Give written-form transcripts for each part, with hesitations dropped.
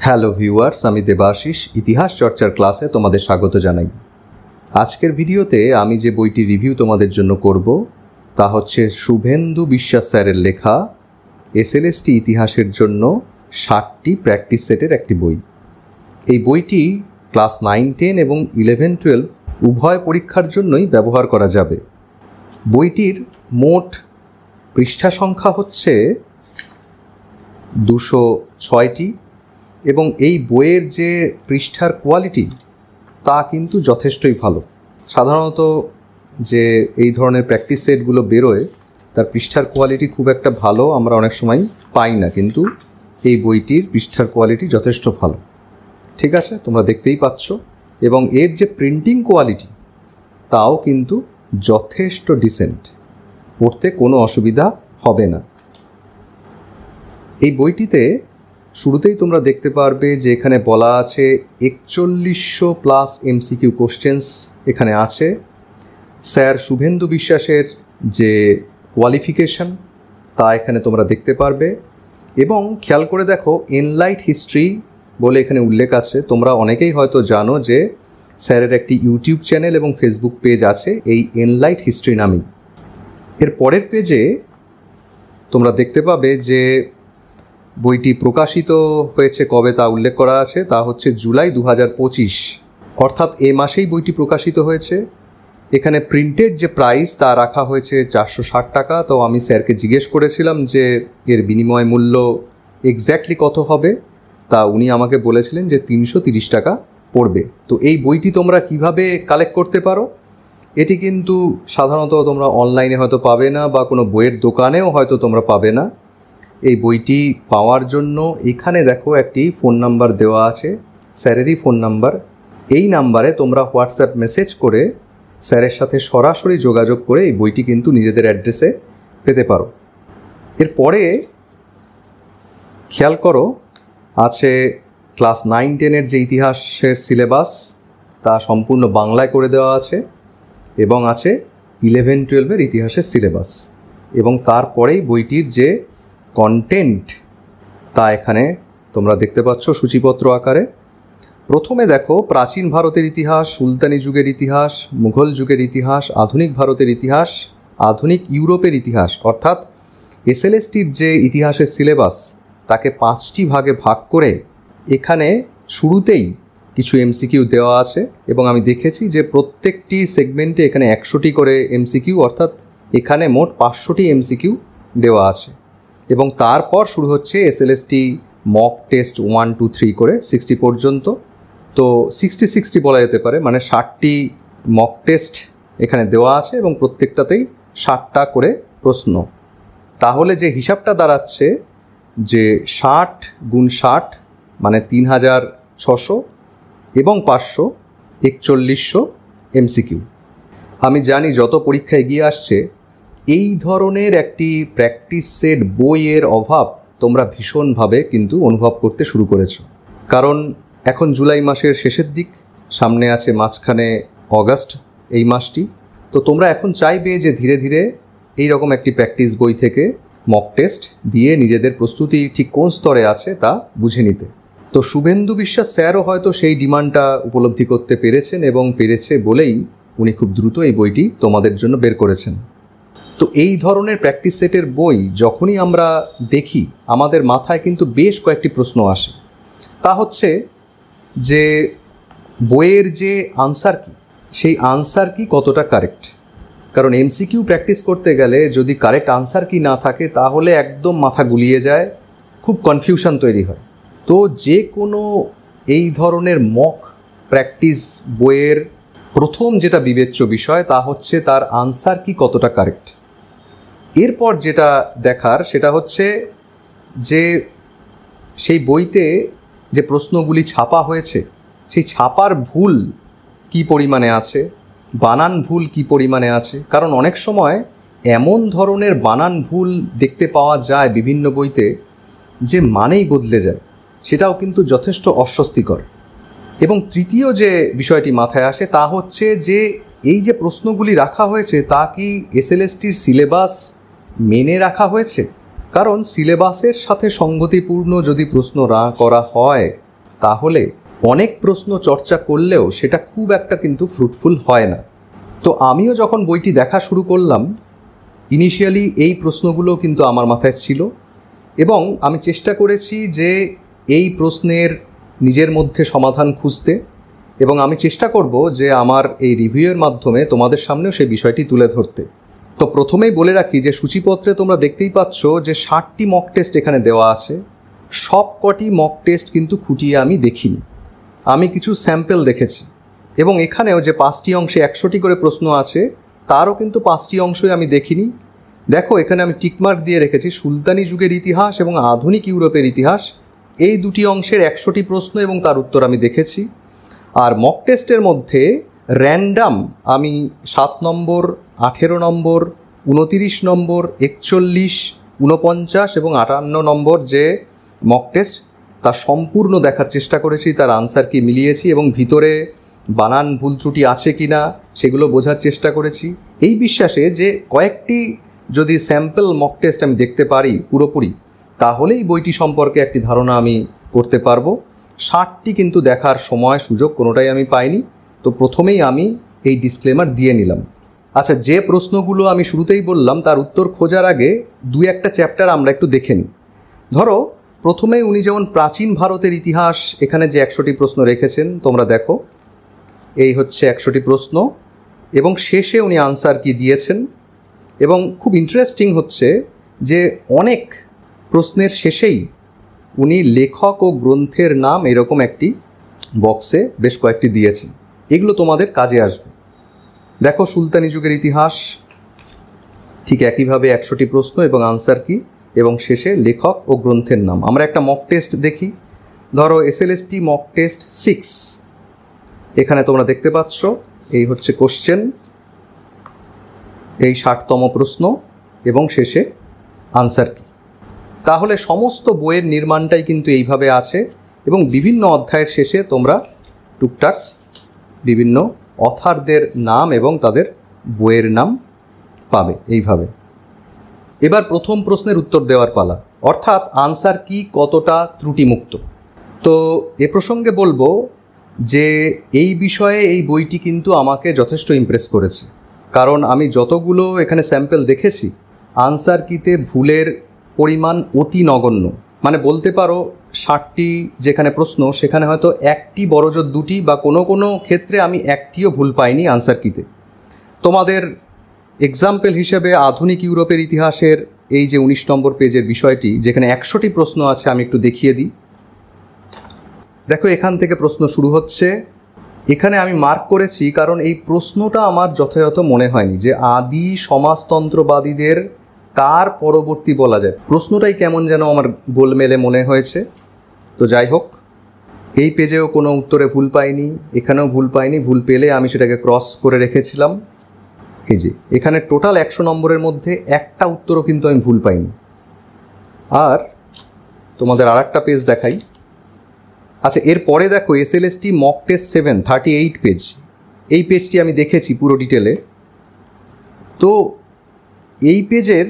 Hello viewers, আমি দেবাশিস ইতিহাস চর্চার ক্লাসে তোমাদের স্বাগত জানাই। আজকের ভিডিওতে আমি যে বইটি রিভিউ তোমাদের জন্য করব তা হচ্ছে শুভেন্দু বিশ্বাস স্যারের লেখা এসএলএসটি ইতিহাসের জন্য 60টি প্র্যাকটিস সেটের একটি বই। এই বইটি ক্লাস 9, 10 এবং 11, 12 উভয় পরীক্ষার জন্যই ব্যবহার করা যাবে। বইটির মোট পৃষ্ঠা সংখ্যা হচ্ছে 206টি এবং এই বইয়ের যে পৃষ্ঠার কোয়ালিটি তা কিন্তু যথেষ্টই ভালো। সাধারণত যে এই ধরনের প্র্যাকটিস সেটগুলো বেরোয় তার পৃষ্ঠার কোয়ালিটি খুব একটা ভালো আমরা অনেক সময় পাই না, কিন্তু এই বইটির পৃষ্ঠার কোয়ালিটি যথেষ্ট ভালো। ঠিক আছে, তোমরা দেখতেই পাচ্ছ, এবং এর যে প্রিন্টিং কোয়ালিটি তাও কিন্তু যথেষ্ট ডিসেন্ট, পড়তে কোনো অসুবিধা হবে না। এই বইটিতে শুরুতেই তোমরা দেখতে পারবে যে এখানে বলা আছে 4100+ MCQ কোশ্চেন্স এখানে আছে। স্যার শুভেন্দু বিশ্বাসের যে কোয়ালিফিকেশন তা এখানে তোমরা দেখতে পারবে, এবং খেয়াল করে দেখো এনলাইট হিস্ট্রি বলে এখানে উল্লেখ আছে। তোমরা অনেকেই হয়তো জানো যে স্যারের একটি ইউটিউব চ্যানেল এবং ফেসবুক পেজ আছে এই এনলাইট হিস্ট্রি নামেই। এর পরের পেজে তোমরা দেখতে পাবে যে বইটি প্রকাশিত হয়েছে কবে তা উল্লেখ করা আছে, তা হচ্ছে জুলাই 2025, অর্থাৎ এ মাসেই বইটি প্রকাশিত হয়েছে। এখানে প্রিন্টেড যে প্রাইস তা রাখা হয়েছে 460 টাকা। তো আমি স্যারকে জিজ্ঞেস করেছিলাম যে এর বিনিময় মূল্য এক্স্যাক্টলি কত হবে, তা উনি আমাকে বলেছিলেন যে 330 টাকা পড়বে। তো এই বইটি তোমরা কিভাবে কালেক্ট করতে পারো, এটি কিন্তু সাধারণত তোমরা অনলাইনে হয়তো পাবে না বা কোনো বইয়ের দোকানেও হয়তো তোমরা পাবে না। এই বইটি পাওয়ার জন্য এখানে দেখো একটি ফোন নাম্বার দেওয়া আছে, স্যারেরই ফোন নাম্বার। এই নাম্বারে তোমরা হোয়াটসঅ্যাপ মেসেজ করে স্যারের সাথে সরাসরি যোগাযোগ করে এই বইটি কিন্তু নিজেদের অ্যাড্রেসে পেতে পারো। এরপরে খেয়াল করো আছে ক্লাস 9, 10-এর যে ইতিহাসের সিলেবাস তা সম্পূর্ণ বাংলায় করে দেওয়া আছে, এবং আছে 11, 12-এর ইতিহাসের সিলেবাস, এবং তারপরেই বইটির যে কন্টেন্ট তা এখানে তোমরা দেখতে পাচ্ছ সূচিপত্র আকারে। প্রথমে দেখো প্রাচীন ভারতের ইতিহাস, সুলতানি যুগের ইতিহাস, মুঘল যুগের ইতিহাস, আধুনিক ভারতের ইতিহাস, আধুনিক ইউরোপের ইতিহাস, অর্থাৎ এসএলএসটির যে ইতিহাসের সিলেবাস তাকে 5টি ভাগে ভাগ করে এখানে শুরুতেই কিছু এমসিকিউ দেওয়া আছে, এবং আমি দেখেছি যে প্রত্যেকটি সেগমেন্টে এখানে 100টি করে এমসিকিউ, অর্থাৎ এখানে মোট 500টি এমসিকিউ দেওয়া আছে। এবং তারপর শুরু হচ্ছে এসএলএসটি মক টেস্ট 1, 2, 3 করে 60 পর্যন্ত। তো 60 বলা যেতে পারে, মানে 60টি মক টেস্ট এখানে দেওয়া আছে এবং প্রত্যেকটাতেই 60টা করে প্রশ্ন। তাহলে যে হিসাবটা দাঁড়াচ্ছে যে 60 × 60 মানে 3600 এবং 500 4100 এমসিকিউ। আমি জানি যত পরীক্ষা এগিয়ে আসছে এই ধরনের একটি প্র্যাকটিস সেট বইয়ের অভাব তোমরা ভীষণভাবে কিন্তু অনুভব করতে শুরু করেছো, কারণ এখন জুলাই মাসের শেষের দিক, সামনে আছে মাঝখানে অগাস্ট এই মাসটি। তো তোমরা এখন চাইবে যে ধীরে ধীরে এই রকম একটি প্র্যাকটিস বই থেকে মক টেস্ট দিয়ে নিজেদের প্রস্তুতি ঠিক কোন স্তরে আছে তা বুঝে নিতে। তো শুভেন্দু বিশ্বাস স্যারও হয়তো সেই ডিমান্ডটা উপলব্ধি করতে পেরেছেন, এবং পেরেছে বলেই উনি খুব দ্রুত এই বইটি তোমাদের জন্য বের করেছেন। তো এই ধরনের প্র্যাকটিস সেটের বই যখনই আমরা দেখি আমাদের মাথায় কিন্তু বেশ কয়েকটি প্রশ্ন আসে। তা হচ্ছে যে বইয়ের যে আনসার কি, সেই আনসার কি কতটা কারেক্ট। কারণ এমসিকিউ প্র্যাকটিস করতে গেলে যদি কারেক্ট আনসার কি না থাকে তাহলে একদম মাথা গুলিয়ে যায়, খুব কনফিউশন তৈরি হয়। তো যে কোনো এই ধরনের মক প্র্যাকটিস বইয়ের প্রথম যেটা বিবেচ্য বিষয় তা হচ্ছে তার আনসার কি কতটা কারেক্ট। এরপর যেটা দেখার সেটা হচ্ছে যে সেই বইতে যে প্রশ্নগুলি ছাপা হয়েছে সেই ছাপার ভুল কি পরিমাণে আছে, বানান ভুল কি পরিমাণে আছে। কারণ অনেক সময় এমন ধরনের বানান ভুল দেখতে পাওয়া যায় বিভিন্ন বইতে যে মানেই বদলে যায়, সেটাও কিন্তু যথেষ্ট অস্বস্তিকর। এবং তৃতীয় যে বিষয়টি মাথায় আসে তা হচ্ছে যে এই যে প্রশ্নগুলি রাখা হয়েছে তা কি এসএলএসটির সিলেবাস মেনে রাখা হয়েছে। কারণ সিলেবাসের সাথে সঙ্গতিপূর্ণ যদি প্রশ্ন করা হয় তাহলে অনেক প্রশ্ন চর্চা করলেও সেটা খুব একটা কিন্তু ফ্রুটফুল হয় না। তো আমিও যখন বইটি দেখা শুরু করলাম, ইনিশিয়ালি এই প্রশ্নগুলো কিন্তু আমার মাথায় ছিল এবং আমি চেষ্টা করেছি যে এই প্রশ্নের নিজের মধ্যে সমাধান খুঁজতে, এবং আমি চেষ্টা করব যে আমার এই রিভিউয়ের মাধ্যমে তোমাদের সামনেও সেই বিষয়টি তুলে ধরতে। তো প্রথমেই বলে রাখি যে সূচিপত্রে তোমরা দেখতেই পাচ্ছ যে 60টি মক টেস্ট এখানে দেওয়া আছে। সব কটি মক টেস্ট কিন্তু খুঁটিয়ে আমি দেখিনি, আমি কিছু স্যাম্পল দেখেছি। এবং এখানেও যে 5টি অংশে 100টি করে প্রশ্ন আছে, তারও কিন্তু 5টি অংশই আমি দেখিনি। দেখো এখানে আমি টিকমার্ক দিয়ে রেখেছি সুলতানি যুগের ইতিহাস এবং আধুনিক ইউরোপের ইতিহাস, এই দুটি অংশের 100টি প্রশ্ন এবং তার উত্তর আমি দেখেছি। আর মক টেস্টের মধ্যে র্যান্ডাম আমি 7 নম্বর, 18 নম্বর, 29 নম্বর, 41, 49 এবং 58 নম্বর যে মক টেস্ট, তা সম্পূর্ণ দেখার চেষ্টা করেছি, তার আনসার কি মিলিয়েছি এবং ভিতরে বানান ভুল ত্রুটি আছে কি না সেগুলো বোঝার চেষ্টা করেছি, এই বিশ্বাসে যে কয়েকটি যদি স্যাম্পল মক টেস্ট আমি দেখতে পারি পুরোপুরি, তাহলেই বইটি সম্পর্কে একটি ধারণা আমি করতে পারবো। 60টি কিন্তু দেখার সময় সুযোগ কোনোটাই আমি পাইনি। তো প্রথমেই আমি এই ডিসক্লেমার দিয়ে নিলাম। আচ্ছা, যে প্রশ্নগুলো আমি শুরুতেই বললাম তার উত্তর খোঁজার আগে 2-1টা চ্যাপ্টার আমরা একটু দেখে নিই। ধরো প্রথমেই উনি যেমন প্রাচীন ভারতের ইতিহাস এখানে যে 100টি প্রশ্ন রেখেছেন, তোমরা দেখো এই হচ্ছে 100টি প্রশ্ন এবং শেষে উনি আনসার কি দিয়েছেন। এবং খুব ইন্টারেস্টিং হচ্ছে যে অনেক প্রশ্নের শেষেই উনি লেখক ও গ্রন্থের নাম এরকম একটি বক্সে বেশ কয়েকটি দিয়েছেন, এগুলো তোমাদের কাজে আসবে। দেখো সুলতানি যুগের ইতিহাস, ঠিক একইভাবে 100টি প্রশ্ন এবং আনসার কি, এবং শেষে লেখক ও গ্রন্থের নাম। আমরা একটা মক টেস্ট দেখি। ধরো SLST মক টেস্ট 6, এখানে তোমরা দেখতে পাচ্ছ এই হচ্ছে কোশ্চেন, এই 60তম প্রশ্ন এবং শেষে আনসার কি। তাহলে সমস্ত বইয়ের নির্মাণটাই কিন্তু এইভাবে আছে এবং বিভিন্ন অধ্যায়ের শেষে তোমরা টুকটাক বিভিন্ন অথারদের নাম এবং তাদের বইয়ের নাম পাবে এইভাবে। এবার প্রথম প্রশ্নের উত্তর দেওয়ার পালা, অর্থাৎ আনসার কি কতটা ত্রুটিমুক্ত। তো এ প্রসঙ্গে বলবো যে এই বিষয়ে এই বইটি কিন্তু আমাকে যথেষ্ট ইমপ্রেস করেছে, কারণ আমি যতগুলো এখানে স্যাম্পল দেখেছি আনসার কিতে ভুলের পরিমাণ অতি নগণ্য। মানে বলতে পারো 60টি যেখানে প্রশ্ন সেখানে হয়তো একটি বড়জোর 2টি বা কোনো কোনো ক্ষেত্রে আমি একটিও ভুল পাইনি আনসার কিতে। তোমাদের এক্সাম্পল হিসেবে আধুনিক ইউরোপের ইতিহাসের এই যে 19 নম্বর পেজের বিষয়টি যেখানে 100টি প্রশ্ন আছে আমি একটু দেখিয়ে দিই। দেখো এখান থেকে প্রশ্ন শুরু হচ্ছে, এখানে আমি মার্ক করেছি কারণ এই প্রশ্নটা আমার যথাযথ মনে হয়নি যে আদি সমাজতন্ত্রবাদীদের কার পরবর্তী বলা যায়, প্রশ্নটাই কেমন যেন আমার গোলমেলে মনে হয়েছে। তো যাই হোক, এই পেজেও কোনো উত্তরে ভুল পাইনি, এখানেও ভুল পাইনি, ভুল পেলে আমি সেটাকে ক্রস করে রেখেছিলাম। এই যে এখানে টোটাল 100 নম্বরের মধ্যে একটা উত্তরও কিন্তু আমি ভুল পাইনি। আর তোমাদের আর একটা পেজ দেখাই। আচ্ছা, এরপরে দেখো SLST মক টেস্ট 7, 38 পেজ, এই পেজটি আমি দেখেছি পুরো ডিটেলে। তো এই পেজের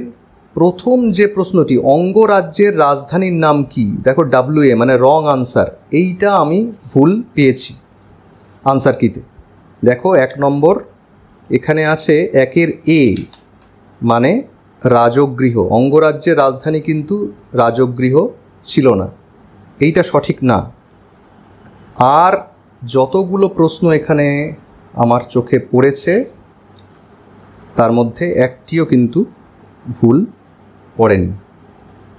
প্রথম যে প্রশ্নটি, অঙ্গরাজ্যের রাজধানীর নাম কি, দেখো WA মানে রং আনসার, এইটা আমি ভুল পেয়েছি আনসার কিতে। দেখো 1 নম্বর এখানে আছে 1-এর A মানে রাজগৃহ, অঙ্গরাজ্যের রাজধানী কিন্তু রাজগৃহ ছিল না, এইটা সঠিক না। আর যতগুলো প্রশ্ন এখানে আমার চোখে পড়েছে তার মধ্যে একটিও কিন্তু ভুল পড়েনি।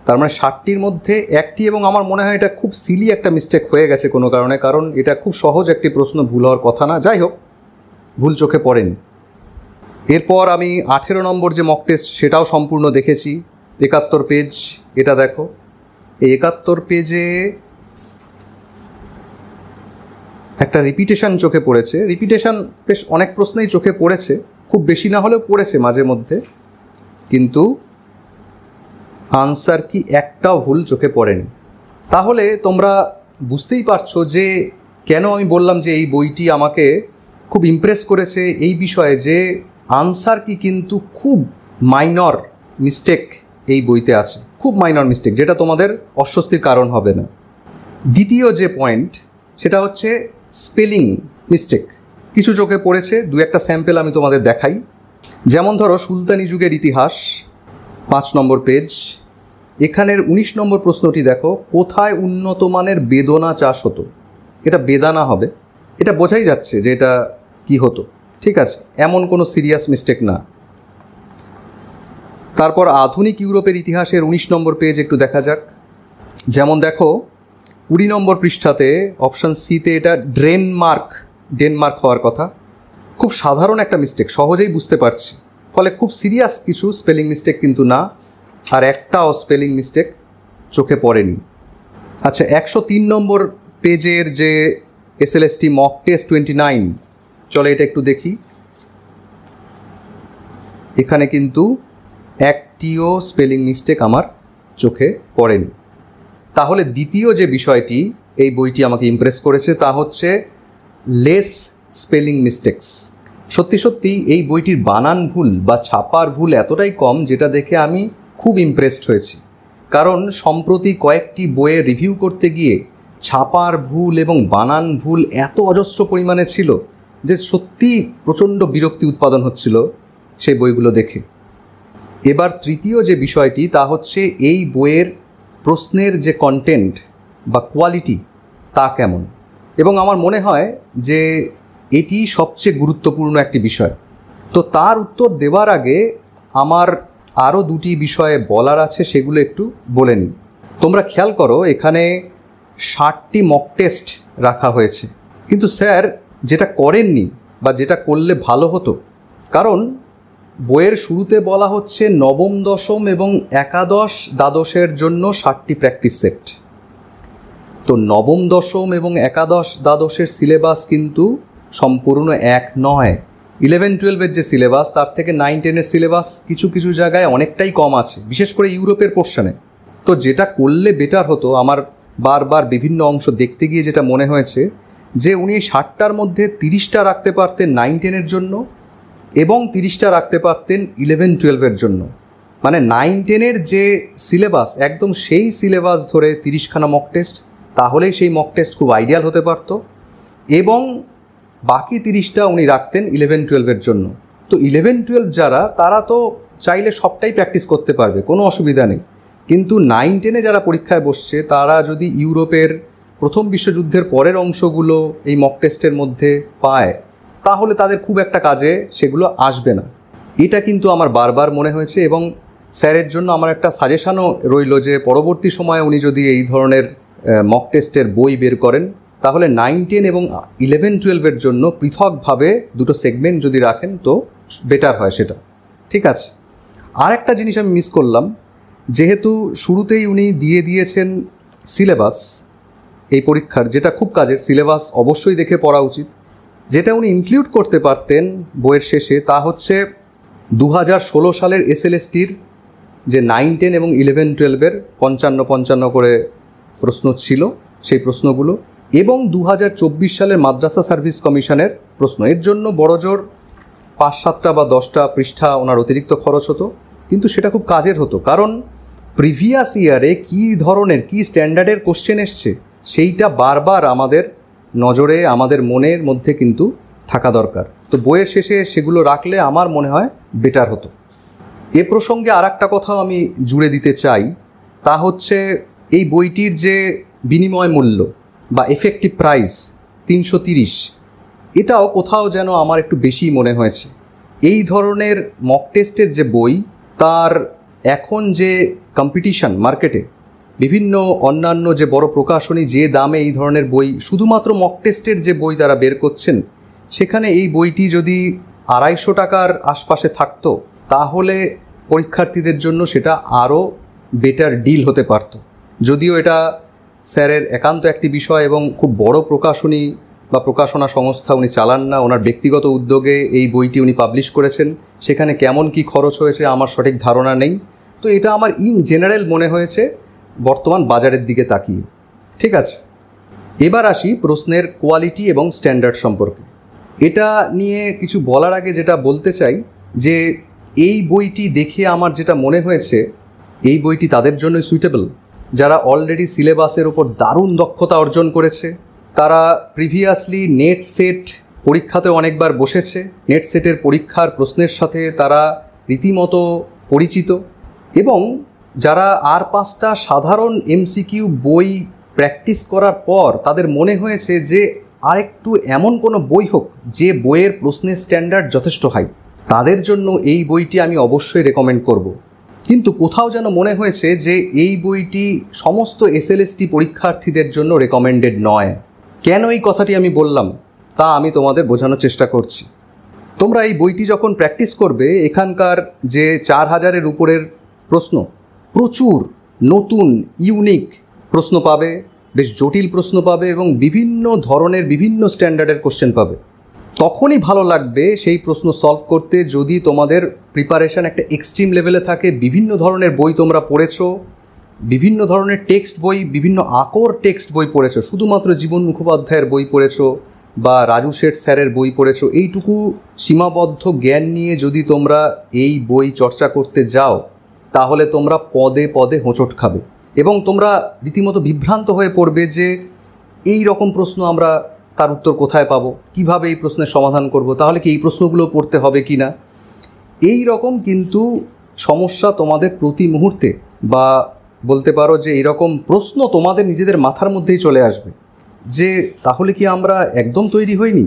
তার মানে 60টির মধ্যে একটি, এবং আমার মনে হয় এটা খুব সিলি একটা মিস্টেক হয়ে গেছে কোনো কারণে, কারণ এটা খুব সহজ একটি প্রশ্ন, ভুল হওয়ার কথা না। যাই হোক, ভুল চোখে পড়েনি। এরপর আমি 18 নম্বর যে মক টেস্ট সেটাও সম্পূর্ণ দেখেছি, 71 পেজ। এটা দেখো এই 71 পেজে একটা রিপিটেশন চোখে পড়েছে। রিপিটেশন বেশ অনেক প্রশ্নেই চোখে পড়েছে, খুব বেশি না হলেও পড়েছে মাঝে মধ্যে, কিন্তু আনসার কি একটাও ভুল চোখে পড়েনি। তাহলে তোমরা বুঝতেই পারছো যে কেন আমি বললাম যে এই বইটি আমাকে খুব ইমপ্রেস করেছে এই বিষয়ে যে আনসার কি কিন্তু খুব মাইনর মিস্টেক এই বইতে আছে, খুব মাইনর মিস্টেক, যেটা তোমাদের অস্বস্তির কারণ হবে না। দ্বিতীয় যে পয়েন্ট সেটা হচ্ছে স্পেলিং মিস্টেক। কিছু চোখে পড়েছে, দু একটা স্যাম্পেল আমি তোমাদের দেখাই। যেমন ধরো সুলতানি যুগের ইতিহাস 5 নম্বর পেজ, এখানের 19 নম্বর প্রশ্নটি দেখো, কোথায় উন্নত মানের বেদনা চাষ হতো? এটা বেদানা হবে, এটা বোঝাই যাচ্ছে যে এটা কি হতো। ঠিক আছে, এমন কোনো সিরিয়াস মিস্টেক না। তারপর আধুনিক ইউরোপের ইতিহাসের 19 নম্বর পেজ একটু দেখা যাক। যেমন দেখো 20 নম্বর পৃষ্ঠাতে অপশান সিতে এটা ডেনমার্ক হওয়ার কথা। খুব সাধারণ একটা মিস্টেক, সহজেই বুঝতে পারছি, ফলে খুব সিরিয়াস কিছু স্পেলিং মিস্টেক কিন্তু না, আর একটাও স্পেলিং মিস্টেক চোখে পড়েনি। আচ্ছা, 103 নম্বর পেজের যে SLST মক টেস্ট 29, চলে এটা একটু দেখি। এখানে কিন্তু একটিও স্পেলিং মিস্টেক আমার চোখে পড়েনি। তাহলে দ্বিতীয় যে বিষয়টি এই বইটি আমাকে ইমপ্রেস করেছে তা হচ্ছে লেস স্পেলিং মিস্টেক্স। সত্যি সত্যি এই বইটির বানান ভুল বা ছাপার ভুল এতটাই কম, যেটা দেখে আমি খুব ইমপ্রেসড হয়েছি। কারণ সম্প্রতি কয়েকটি বইয়ের রিভিউ করতে গিয়ে ছাপার ভুল এবং বানান ভুল এত অজস্র পরিমাণে ছিল যে সত্যি প্রচণ্ড বিরক্তি উৎপাদন হচ্ছিল সেই বইগুলো দেখে। এবার তৃতীয় যে বিষয়টি তা হচ্ছে এই বইয়ের প্রশ্নের যে কন্টেন্ট বা কোয়ালিটি তা কেমন, এবং আমার মনে হয় যে এটি সবচেয়ে গুরুত্বপূর্ণ একটি বিষয়। তো তার উত্তর দেওয়ার আগে আমার আরও দুটি বিষয়ে বলার আছে, সেগুলো একটু বলে নিই। তোমরা খেয়াল করো, এখানে 60টি মক টেস্ট রাখা হয়েছে, কিন্তু স্যার যেটা করেননি বা যেটা করলে ভালো হতো, কারণ বইয়ের শুরুতে বলা হচ্ছে নবম দশম এবং একাদশ দ্বাদশের জন্য 60টি প্র্যাকটিস সেট। তো নবম দশম এবং একাদশ দ্বাদশের সিলেবাস কিন্তু সম্পূর্ণ এক নয়। 11-12 যে সিলেবাস তার থেকে 9-10 সিলেবাস কিছু কিছু জায়গায় অনেকটাই কম আছে, বিশেষ করে ইউরোপের পোর্শনে। তো যেটা করলে বেটার হতো, আমার বারবার বিভিন্ন অংশ দেখতে গিয়ে যেটা মনে হয়েছে যে উনি 60টার মধ্যে 30টা রাখতে পারতেন 9-10 জন্য এবং 30টা রাখতে পারতেন 11-12 জন্য। মানে 9-10 যে সিলেবাস একদম সেই সিলেবাস ধরে 30খানা মক টেস্ট, তাহলেই সেই মক টেস্ট খুব আইডিয়াল হতে পারত। এবং বাকি 30টা উনি রাখতেন 11-12 জন্য। তো 11-12 যারা, তারা তো চাইলে সবটাই প্র্যাকটিস করতে পারবে, কোনো অসুবিধা নেই। কিন্তু 9-10 যারা পরীক্ষায় বসছে, তারা যদি ইউরোপের প্রথম বিশ্বযুদ্ধের পরের অংশগুলো এই মক টেস্টের মধ্যে পায়, তাহলে তাদের খুব একটা কাজে সেগুলো আসবে না। এটা কিন্তু আমার বারবার মনে হয়েছে, এবং স্যারের জন্য আমার একটা সাজেশনও রইল যে পরবর্তী সময়ে উনি যদি এই ধরনের মক টেস্টের বই বের করেন, তাহলে 9-10 এবং 11-12 জন্য পৃথকভাবে দুটো সেগমেন্ট যদি রাখেন তো বেটার হয় সেটা। ঠিক আছে, আর একটা জিনিস আমি মিস করলাম, যেহেতু শুরুতেই উনি দিয়ে দিয়েছেন সিলেবাস এই পরীক্ষার, যেটা খুব কাজের, সিলেবাস অবশ্যই দেখে পড়া উচিত। যেটা উনি ইনক্লুড করতে পারতেন বইয়ের শেষে তা হচ্ছে 2016 সালের SLSTর যে 9-10 এবং 11-12 55 করে প্রশ্ন ছিল, সেই প্রশ্নগুলো, এবং 2024 সালের মাদ্রাসা সার্ভিস কমিশনের প্রশ্ন। এর জন্য বড়জোর 5-7টা বা 10টা পৃষ্ঠা ওনার অতিরিক্ত খরচ হতো, কিন্তু সেটা খুব কাজের হতো। কারণ প্রিভিয়াস ইয়ারে কী ধরনের কী স্ট্যান্ডার্ডের কোশ্চেন এসছে সেইটা বারবার আমাদের নজরে, আমাদের মনের মধ্যে কিন্তু থাকা দরকার। তো বইয়ের শেষে সেগুলো রাখলে আমার মনে হয় বেটার হতো। এ প্রসঙ্গে আর একটা কথাও আমি জুড়ে দিতে চাই, তা হচ্ছে এই বইটির যে বিনিময় মূল্য বা এফেক্টিভ প্রাইস 330, এটাও কোথাও যেন আমার একটু বেশি মনে হয়েছে। এই ধরনের মক টেস্টের যে বই, তার এখন যে কম্পিটিশন মার্কেটে, বিভিন্ন অন্যান্য যে বড় প্রকাশনী যে দামে এই ধরনের বই, শুধুমাত্র মক টেস্টের যে বই তারা বের করছেন, সেখানে এই বইটি যদি 250 টাকার আশপাশে থাকতো, তাহলে পরীক্ষার্থীদের জন্য সেটা আরও বেটার ডিল হতে পারত। যদিও এটা স্যারের একান্ত একটি বিষয় এবং খুব বড় প্রকাশনী বা প্রকাশনা সংস্থা উনি চালান না, ওনার ব্যক্তিগত উদ্যোগে এই বইটি উনি পাবলিশ করেছেন। সেখানে কেমন কি খরচ হয়েছে আমার সঠিক ধারণা নেই। তো এটা আমার ইন জেনারেল মনে হয়েছে বর্তমান বাজারের দিকে তাকিয়ে। ঠিক আছে, এবার আসি প্রশ্নের কোয়ালিটি এবং স্ট্যান্ডার্ড সম্পর্কে। এটা নিয়ে কিছু বলার আগে যেটা বলতে চাই যে এই বইটি দেখে আমার যেটা মনে হয়েছে, এই বইটি তাদের জন্য সুইটেবল যারা অলরেডি সিলেবাসের ওপর দারুণ দক্ষতা অর্জন করেছে, তারা প্রিভিয়াসলি নেট সেট পরীক্ষাতেও অনেকবার বসেছে, নেট সেটের পরীক্ষার প্রশ্নের সাথে তারা রীতিমতো পরিচিত, এবং যারা আর 5টা সাধারণ এমসিকিউ বই প্র্যাকটিস করার পর তাদের মনে হয়েছে যে আরেকটু এমন কোনো বই হোক যে বইয়ের প্রশ্নের স্ট্যান্ডার্ড যথেষ্ট হাই, তাদের জন্য এই বইটি আমি অবশ্যই রেকমেন্ড করব। কিন্তু কোথাও যেন মনে হয়েছে যে এই বইটি সমস্ত এসএলএসটি পরীক্ষার্থীদের জন্য রেকমেন্ডেড নয়। কেন এই কথাটি আমি বললাম তা আমি তোমাদের বোঝানোর চেষ্টা করছি। তোমরা এই বইটি যখন প্র্যাকটিস করবে, এখানকার যে 4000-এর উপরের প্রশ্ন, প্রচুর নতুন ইউনিক প্রশ্ন পাবে, বেশ জটিল প্রশ্ন পাবে এবং বিভিন্ন ধরনের বিভিন্ন স্ট্যান্ডার্ডের কোশ্চেন পাবে। তখনই ভালো লাগবে সেই প্রশ্ন সলভ করতে যদি তোমাদের প্রিপারেশান একটা এক্সট্রিম লেভেলে থাকে, বিভিন্ন ধরনের বই তোমরা পড়েছো, বিভিন্ন ধরনের টেক্সট বই, বিভিন্ন আকর টেক্সট বই পড়েছো, শুধুমাত্র জীবন মুখোপাধ্যায়ের বই পড়েছো বা রাজু শেঠ স্যারের বই পড়েছো, এইটুকু সীমাবদ্ধ জ্ঞান নিয়ে যদি তোমরা এই বই চর্চা করতে যাও তাহলে তোমরা পদে পদে হোঁচট খাবে এবং তোমরা রীতিমতো বিভ্রান্ত হয়ে পড়বে যে এই রকম প্রশ্ন আমরা তার উত্তর কোথায় পাবো, কিভাবে এই প্রশ্নের সমাধান করব, তাহলে কি এই প্রশ্নগুলো পড়তে হবে কি না। এই রকম কিন্তু সমস্যা তোমাদের প্রতি মুহূর্তে, বা বলতে পারো যে এইরকম প্রশ্ন তোমাদের নিজেদের মাথার মধ্যেই চলে আসবে যে তাহলে কি আমরা একদম তৈরি হইনি,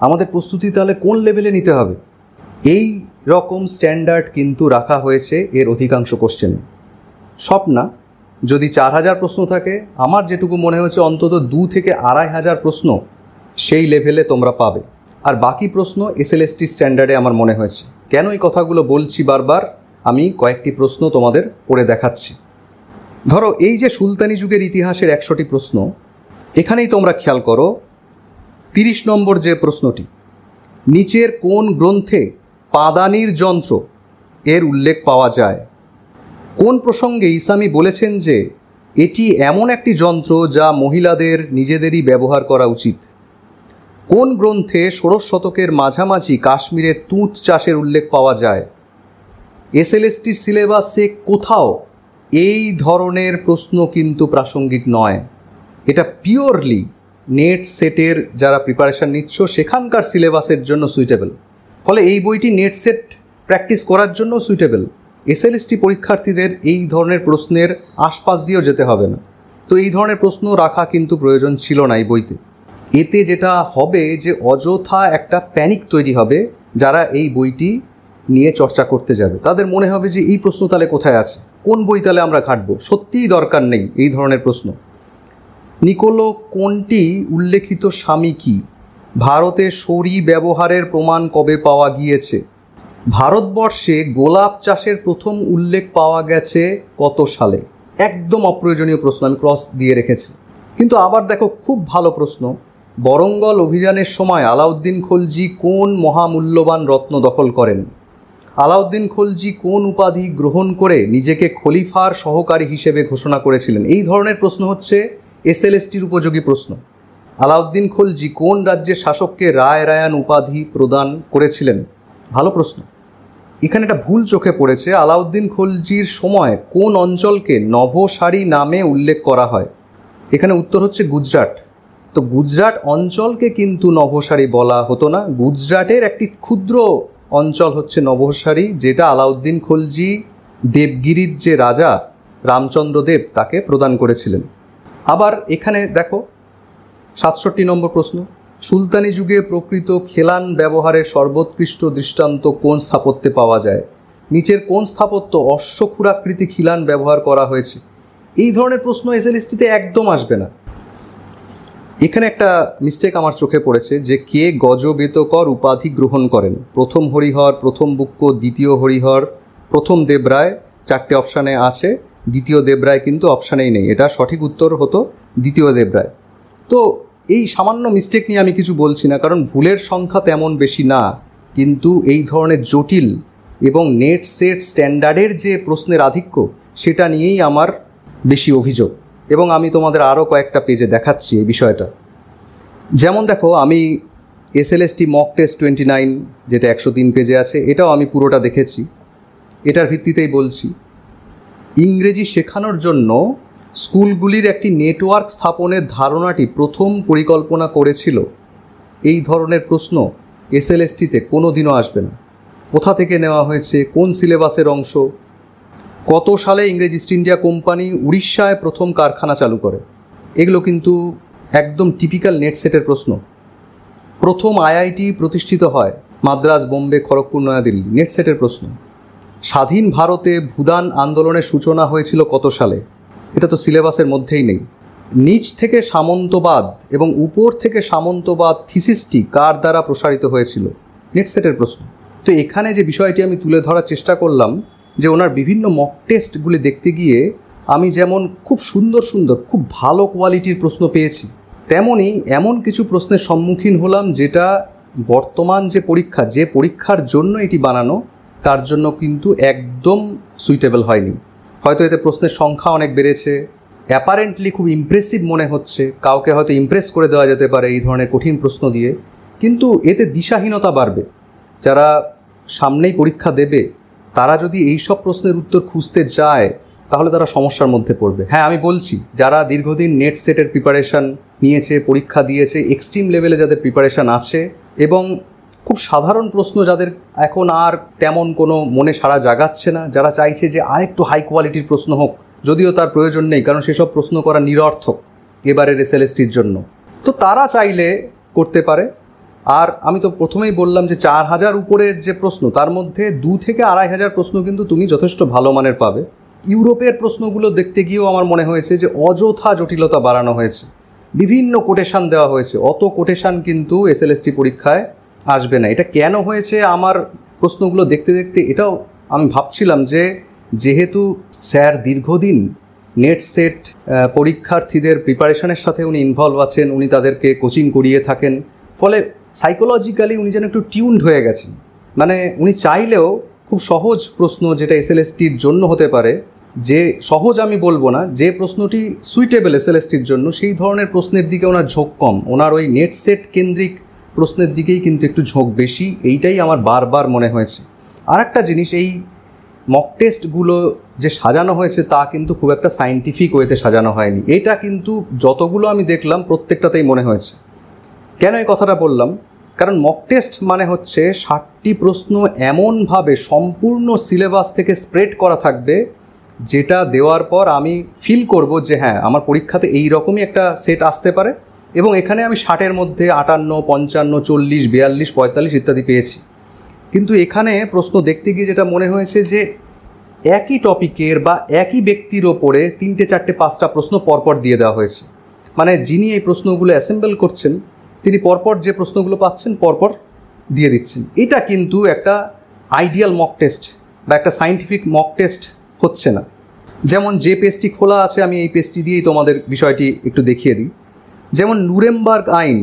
আমাদের প্রস্তুতি তাহলে কোন লেভেলে নিতে হবে। এই রকম স্ট্যান্ডার্ড কিন্তু রাখা হয়েছে এর অধিকাংশ কোশ্চেনে। সব না, যদি 4000 প্রশ্ন থাকে, আমার যেটুকু মনে হয়েছে অন্তত 2 থেকে 2500 প্রশ্ন সেই লেভেলে তোমরা পাবে, আর বাকি প্রশ্ন এসএলএসটি স্ট্যান্ডার্ডে আমার মনে হয়েছে। কেন এই কথাগুলো বলছি বারবার, আমি কয়েকটি প্রশ্ন তোমাদের পড়ে দেখাচ্ছি। ধরো এই যে সুলতানি যুগের ইতিহাসের 100টি প্রশ্ন, এখানেই তোমরা খেয়াল করো 30 নম্বর যে প্রশ্নটি, নিচের কোন গ্রন্থে পাদানির যন্ত্র এর উল্লেখ পাওয়া যায়? কোন প্রসঙ্গে ইসামি বলেছেন যে এটি এমন একটি যন্ত্র যা মহিলাদের নিজেদেরই ব্যবহার করা উচিত? কোন গ্রন্থে 16 শতকের মাঝামাঝি কাশ্মীরে তুঁত চাষের উল্লেখ পাওয়া যায়? এসএলএসটির সিলেবাসে কোথাও এই ধরনের প্রশ্ন কিন্তু প্রাসঙ্গিক নয়। এটা পিওরলি নেট সেটের যারা প্রিপারেশান নিচ্ছ সেখানকার সিলেবাসের জন্য সুইটেবল। ফলে এই বইটি নেট সেট প্র্যাকটিস করার জন্য সুইটেবল। এসএলএসটি পরীক্ষার্থীদের এই ধরনের প্রশ্নের আশপাশ দিয়েও যেতে হবে না। তো এই ধরনের প্রশ্ন রাখা কিন্তু প্রয়োজন ছিল না এই বইতে। এতে যেটা হবে যে অযথা একটা প্যানিক তৈরি হবে যারা এই বইটি নিয়ে চর্চা করতে যাবে। তাদের মনে হবে যে এই প্রশ্ন তাহলে কোথায় আছে, কোন বই তাহলে আমরা ঘাঁটবো। সত্যিই দরকার নেই এই ধরনের প্রশ্ন। নিকোলো কোনটি উল্লেখিত স্বামী কি? ভারতে সরি ব্যবহারের প্রমাণ কবে পাওয়া গিয়েছে? ভারতবর্ষে গোলাপ চাষের প্রথম উল্লেখ পাওয়া গেছে কত সালে? একদম অপ্রয়োজনীয় প্রশ্ন, আমি ক্রস দিয়ে রেখেছি। কিন্তু আবার দেখো, খুব ভালো প্রশ্ন, বরঙ্গল অভিযানের সময় আলাউদ্দিন খলজি কোন মহামূল্যবান রত্ন দখল করেন? আলাউদ্দিন খলজি কোন উপাধি গ্রহণ করে নিজেকে খলিফার সহকারী হিসেবে ঘোষণা করেছিলেন? এই ধরনের প্রশ্ন হচ্ছে এসএলএসটির উপযোগী প্রশ্ন। আলাউদ্দিন খলজি কোন রাজ্যের শাসককে রায় রায়ান উপাধি প্রদান করেছিলেন? ভালো প্রশ্ন। এখানে একটা ভুল চোখে পড়েছে। আলাউদ্দিন খলজির সময় কোন অঞ্চলকে নভসারী নামে উল্লেখ করা হয়? এখানে উত্তর হচ্ছে গুজরাট। তো গুজরাট অঞ্চলকে কিন্তু নভসারী বলা হতো না। গুজরাটের একটি ক্ষুদ্র অঞ্চল হচ্ছে নভসারী, যেটা আলাউদ্দিন খলজি দেবগিরির যে রাজা রামচন্দ্র দেব তাকে প্রদান করেছিলেন। আবার এখানে দেখো 67 নম্বর প্রশ্ন, সুলতানি যুগে প্রকৃত খেলান ব্যবহারের সর্বোৎকৃষ্ট দৃষ্টান্ত কোন স্থাপত্যে পাওয়া যায়? নিচের কোন স্থাপত্য অশ্বক্ষুরাকৃতি খিলান ব্যবহার করা হয়েছে? এই ধরনের প্রশ্ন এসএলএসটিতে একদম আসবে না। এখানে একটা মিস্টেক আমার চোখে পড়েছে যে কে গজবেতকর উপাধি গ্রহণ করেন? প্রথম হরিহর, প্রথম বুক্ক, দ্বিতীয় হরিহর, প্রথম দেবরায়। 4টে অপশানে আছে, দ্বিতীয় দেবরায় কিন্তু অপশানেই নেই। এটা সঠিক উত্তর হতো দ্বিতীয় দেবরায়। তো এই সামান্য মিস্টেক নিয়ে আমি কিছু বলছি না, কারণ ভুলের সংখ্যা তেমন বেশি না, কিন্তু এই ধরনের জটিল এবং নেট সেট স্ট্যান্ডার্ডের যে প্রশ্নের আধিক্য সেটা নিয়েই আমার বেশি অভিযোগ। এবং আমি তোমাদের আরও কয়েকটা পেজে দেখাচ্ছি এই বিষয়টা। যেমন দেখো, আমি এসএলএসটি মক টেস্ট 29 যেটা 103 পেজে আছে, এটাও আমি পুরোটা দেখেছি। এটার ভিত্তিতেই বলছি, ইংরেজি শেখানোর জন্য স্কুলগুলির একটি নেটওয়ার্ক স্থাপনের ধারণাটি প্রথম পরিকল্পনা করেছিল, এই ধরনের প্রশ্ন এসএলএসটিতে কোনো দিনও আসবে না। কোথা থেকে নেওয়া হয়েছে, কোন সিলেবাসের অংশ, কত সালে ইংরেজ ইস্ট ইন্ডিয়া কোম্পানি উড়িষ্যায় প্রথম কারখানা চালু করে, এগুলো কিন্তু একদম টিপিক্যাল নেট সেটের প্রশ্ন। প্রথম আইআইটি প্রতিষ্ঠিত হয় মাদ্রাজ, বোম্বে, খড়গপুর, নয়াদিল্লি, নেট সেটের প্রশ্ন। স্বাধীন ভারতে ভূদান আন্দোলনের সূচনা হয়েছিল কত সালে, এটা তো সিলেবাসের মধ্যেই নেই। নিচ থেকে সামন্তবাদ এবং উপর থেকে সামন্তবাদ থিসিসটি কার দ্বারা প্রসারিত হয়েছিল, নেট সেটের প্রশ্ন। তো এখানে যে বিষয়টি আমি তুলে ধরার চেষ্টা করলাম, যে ওনার বিভিন্ন মক টেস্টগুলি দেখতে গিয়ে আমি যেমন খুব সুন্দর সুন্দর, খুব ভালো কোয়ালিটির প্রশ্ন পেয়েছি, তেমনই এমন কিছু প্রশ্নের সম্মুখীন হলাম যেটা বর্তমান যে পরীক্ষা, যে পরীক্ষার জন্য এটি বানানো, তার জন্য কিন্তু একদম সুইটেবল হয়নি। হয়তো এতে প্রশ্নের সংখ্যা অনেক বেড়েছে, অ্যাপারেন্টলি খুব ইমপ্রেসিভ মনে হচ্ছে, কাউকে হয়তো ইমপ্রেস করে দেওয়া যেতে পারে এই ধরনের কঠিন প্রশ্ন দিয়ে, কিন্তু এতে দিশাহীনতা বাড়বে। যারা সামনেই পরীক্ষা দেবে তারা যদি এই সব প্রশ্নের উত্তর খুঁজতে যায় তাহলে তারা সমস্যার মধ্যে পড়বে। হ্যাঁ, আমি বলছি যারা দীর্ঘদিন নেট সেটের প্রিপারেশান নিয়েছে, পরীক্ষা দিয়েছে, এক্সট্রিম লেভেলে যাদের প্রিপারেশান আছে এবং খুব সাধারণ প্রশ্ন যাদের এখন আর তেমন কোনো মনে সাড়া জাগাচ্ছে না, যারা চাইছে যে আরেকটু হাই কোয়ালিটির প্রশ্ন হোক, যদিও তার প্রয়োজন নেই, কারণ সেসব প্রশ্ন করা নিরর্থক এবারের এসএলএসটির জন্য, তো তারা চাইলে করতে পারে। আর আমি তো প্রথমেই বললাম যে 4000 উপরের যে প্রশ্ন, তার মধ্যে 2 থেকে 2500 প্রশ্ন কিন্তু তুমি যথেষ্ট ভালো মানের পাবে। ইউরোপের প্রশ্নগুলো দেখতে গিয়েও আমার মনে হয়েছে যে অযথা জটিলতা বাড়ানো হয়েছে, বিভিন্ন কোটেশান দেওয়া হয়েছে, অত কোটেশান কিন্তু এসএলএসটি পরীক্ষায় আসবে না। এটা কেন হয়েছে, আমার প্রশ্নগুলো দেখতে দেখতে এটাও আমি ভাবছিলাম যে যেহেতু স্যার দীর্ঘদিন নেট সেট পরীক্ষার্থীদের প্রিপারেশনের সাথে উনি ইনভলভ আছেন, উনি তাদেরকে কোচিং করিয়ে থাকেন, ফলে সাইকোলজিক্যালি উনি যেন একটু টিউনড হয়ে গেছেন। মানে উনি চাইলেও খুব সহজ প্রশ্ন যেটা এসএলএসটির জন্য হতে পারে, যে সহজ আমি বলবো না, যে প্রশ্নটি সুইটেবল এসএলএসটির জন্য, সেই ধরনের প্রশ্নের দিকে ওনার ঝোঁক কম, ওনার ওই নেট সেট কেন্দ্রিক প্রশ্নের দিকেই কিন্তু একটু ঝোঁক বেশি। এইটাই আমার বারবার মনে হয়েছে। আর একটা জিনিস, এই মক টেস্টগুলো যে সাজানো হয়েছে তা কিন্তু খুব একটা সায়েন্টিফিক ওয়েতে সাজানো হয়নি। এটা কিন্তু যতগুলো আমি দেখলাম প্রত্যেকটাতেই মনে হয়েছে। কেন এই কথাটা বললাম, কারণ মক টেস্ট মানে হচ্ছে 60টি প্রশ্ন এমনভাবে সম্পূর্ণ সিলেবাস থেকে স্প্রেড করা থাকবে, যেটা দেওয়ার পর আমি ফিল করব যে হ্যাঁ, আমার পরীক্ষাতে এই রকমই একটা সেট আসতে পারে, এবং এখানে আমি 60-এর মধ্যে 58, 55, 40, 42, 45 ইত্যাদি পেয়েছি। কিন্তু এখানে প্রশ্ন দেখতে গিয়ে যেটা মনে হয়েছে যে একই টপিকের বা একই ব্যক্তির ওপরে 3টে 4টে 5টা প্রশ্ন পরপর দিয়ে দেওয়া হয়েছে। মানে যিনি এই প্রশ্নগুলো অ্যাসেম্বল করছেন তিনি পরপর যে প্রশ্নগুলো পাচ্ছেন পরপর দিয়ে দিচ্ছেন। এটা কিন্তু একটা আইডিয়াল মক টেস্ট বা একটা সায়েন্টিফিক মক টেস্ট হচ্ছে না। যেমন যে পেজটি খোলা আছে, আমি এই পেজটি দিয়েই তোমাদের বিষয়টি একটু দেখিয়ে দিই। যেমন নুরেমবার্গ আইন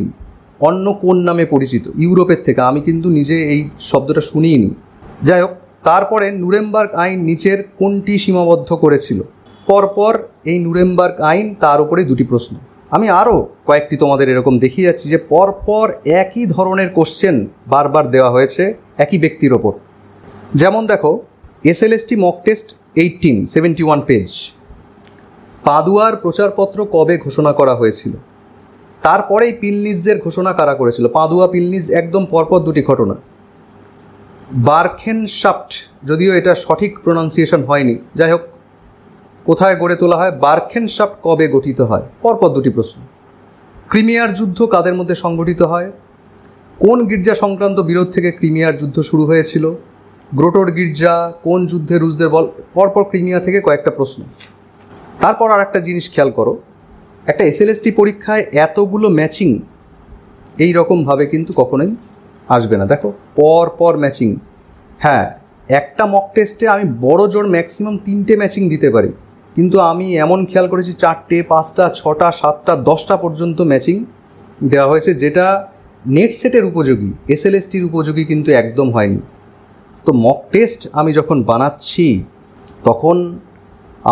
অন্য কোন নামে পরিচিত ইউরোপের থেকে, আমি কিন্তু নিজে এই শব্দটা শুনিনি। যাই হোক, তারপরে নুরেমবার্গ আইন নিচের কোনটি সীমাবদ্ধ করেছিল, পরপর এই নুরেমবার্গ আইন, তার উপরে 2টি প্রশ্ন। আমি আরও কয়েকটি তোমাদের এরকম দেখিয়ে যাচ্ছি যে পরপর একই ধরনের কোশ্চেন বারবার দেওয়া হয়েছে একই ব্যক্তির ওপর। যেমন দেখো, এসএলএসটি মক টেস্ট 71 পেজ। পাদুয়ার প্রচারপত্র কবে ঘোষণা করা হয়েছিল? তারপরেই পিলনিজের ঘোষণা কারা করেছিল? পাদুয়া, পিলনিজ, একদম পরপর 2টি ঘটনা। বার্খেনশাফট, যদিও এটা সঠিক প্রোনাউন্সিয়েশন হয়নি, যাই হোক, কোথায় গড়ে তোলা হয়? বার্খেনশাফট কবে গঠিত হয়? পরপর 2টি প্রশ্ন। ক্রিমিয়ার যুদ্ধ কাদের মধ্যে সংগঠিত হয়? কোন গির্জা সংক্রান্ত বিরোধ থেকে ক্রিমিয়ার যুদ্ধ শুরু হয়েছিল? গ্রোটোর গির্জা কোন যুদ্ধে রুশদের বল? পরপর ক্রিমিয়া থেকে কয়েকটা প্রশ্ন। তারপর আর একটা জিনিস খেয়াল করো, একটা এসএলএসটি পরীক্ষায় এতগুলো ম্যাচিং এই রকমভাবে কিন্তু কখনোই আসবে না। দেখো, পরপর ম্যাচিং। হ্যাঁ, একটা মক টেস্টে আমি বড় জোর ম্যাক্সিমাম 3টে ম্যাচিং দিতে পারি, কিন্তু আমি এমন খেয়াল করেছি 4টে, 5টা, 6টা, 7টা, 10টা পর্যন্ত ম্যাচিং দেওয়া হয়েছে, যেটা নেট সেটের উপযোগী, এসএলএসটির উপযোগী কিন্তু একদম হয়নি। তো মক টেস্ট আমি যখন বানাচ্ছি তখন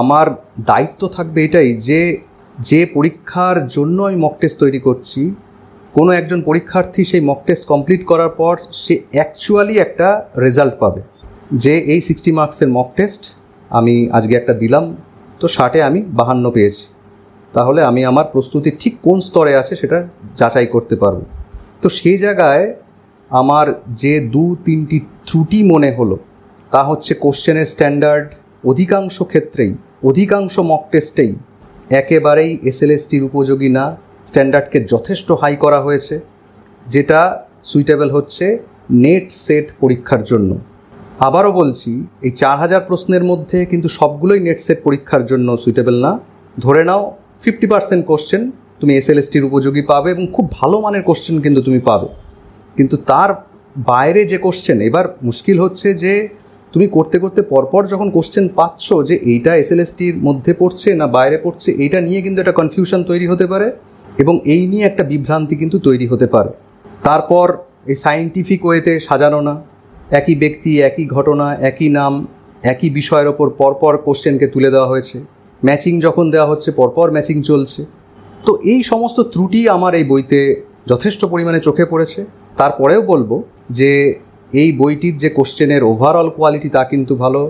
আমার দায়িত্ব থাকবে এটাই, যে পরীক্ষার জন্য আমি মক টেস্ট তৈরি করছি, কোনো একজন পরীক্ষার্থী সেই মক টেস্ট কমপ্লিট করার পর সে অ্যাকচুয়ালি একটা রেজাল্ট পাবে, যে এই 60 মার্কসের মক টেস্ট আমি আজকে একটা দিলাম, তো 60-এ আমি 52 পেয়েছি। তাহলে আমি আমার প্রস্তুতি ঠিক কোন স্তরে আছে সেটা যাচাই করতে পারবো। তো সেই জায়গায় আমার যে 2-3টি ত্রুটি মনে হলো তা হচ্ছে কোশ্চেনের স্ট্যান্ডার্ড অধিকাংশ ক্ষেত্রেই, অধিকাংশ মক টেস্টেই একেবারেই এসএলএসটির উপযোগী না। স্ট্যান্ডার্ডকে যথেষ্ট হাই করা হয়েছে, যেটা সুইটেবল হচ্ছে নেট সেট পরীক্ষার জন্য। আবারও বলছি, এই 4000 প্রশ্নের মধ্যে কিন্তু সবগুলোই নেট সেট পরীক্ষার জন্য সুইটেবল না। ধরে নাও 50% কোশ্চেন তুমি এসএলএসটির উপযোগী পাবে এবং খুব ভালো মানের কোশ্চেন কিন্তু তুমি পাবে, কিন্তু তার বাইরে যে কোশ্চেন, এবার মুশকিল হচ্ছে যে তুমি করতে করতে পরপর যখন কোশ্চেন পাচ্ছ যে এইটা এসএলএসটির মধ্যে পড়ছে না বাইরে পড়ছে, এইটা নিয়ে কিন্তু একটা কনফিউশন তৈরি হতে পারে এবং এই নিয়ে একটা বিভ্রান্তি কিন্তু তৈরি হতে পারে। তারপর এই সায়েন্টিফিক ওয়েতে সাজানো না, একই ব্যক্তি, একই ঘটনা, একই নাম, একই বিষয়ের ওপর পরপর কোশ্চেনকে তুলে দেওয়া হয়েছে, ম্যাচিং যখন দেওয়া হচ্ছে পরপর ম্যাচিং চলছে। তো এই সমস্ত ত্রুটি আমার এই বইতে যথেষ্ট পরিমাণে চোখে পড়েছে। তারপরেও বলবো যে এই বইটির যে কোশ্চেনের ওভারঅল কোয়ালিটি তা কিন্তু ভালো।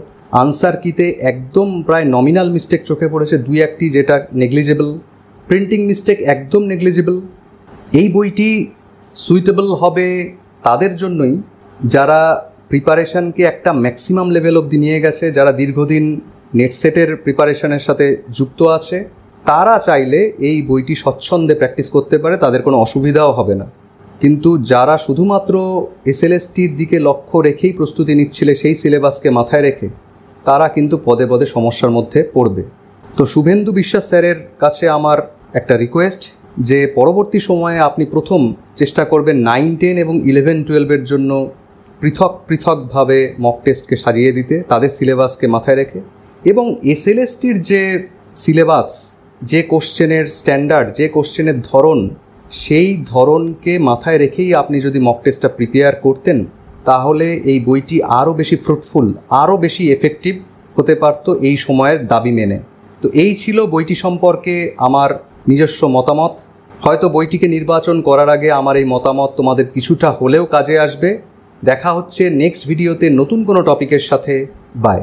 আনসার কিতে একদম প্রায় নমিনাল মিস্টেক চোখে পড়েছে, 2-1টি যেটা নেগলিজেবল। প্রিন্টিং মিস্টেক একদম নেগলিজেবল। এই বইটি সুইটেবল হবে তাদের জন্যই যারা প্রিপারেশানকে একটা ম্যাক্সিমাম লেভেল অবধি নিয়ে গেছে, যারা দীর্ঘদিন নেট সেটের প্রিপারেশানের সাথে যুক্ত আছে। তারা চাইলে এই বইটি স্বচ্ছন্দে প্র্যাকটিস করতে পারে, তাদের কোনো অসুবিধাও হবে না। কিন্তু যারা শুধুমাত্র এসএলএসটির দিকে লক্ষ্য রেখেই প্রস্তুতি নিচ্ছিলে, সেই সিলেবাসকে মাথায় রেখে, তারা কিন্তু পদে পদে সমস্যার মধ্যে পড়বে। তো শুভেন্দু বিশ্বাস স্যারের কাছে আমার একটা রিকোয়েস্ট যে পরবর্তী সময়ে আপনি প্রথম চেষ্টা করবেন 9, 10 এবং 11, 12-এর জন্য পৃথক পৃথকভাবে মক টেস্টকে সাজিয়ে দিতে, তাদের সিলেবাসকে মাথায় রেখে। এবং এসএলএসটির যে সিলেবাস, যে কোশ্চেনের স্ট্যান্ডার্ড, যে কোশ্চেনের ধরন, সেই ধরনকে মাথায় রেখেই আপনি যদি মক টেস্টটা প্রিপেয়ার করতেন, তাহলে এই বইটি আরও বেশি ফ্রুটফুল, আরও বেশি এফেক্টিভ হতে পারত এই সময়ের দাবি মেনে। তো এই ছিল বইটি সম্পর্কে আমার নিজস্ব মতামত। হয়তো বইটিকে নির্বাচন করার আগে আমার এই মতামত তোমাদের কিছুটা হলেও কাজে আসবে। দেখা হচ্ছে নেক্সট ভিডিওতে নতুন কোনো টপিকের সাথে। বাই।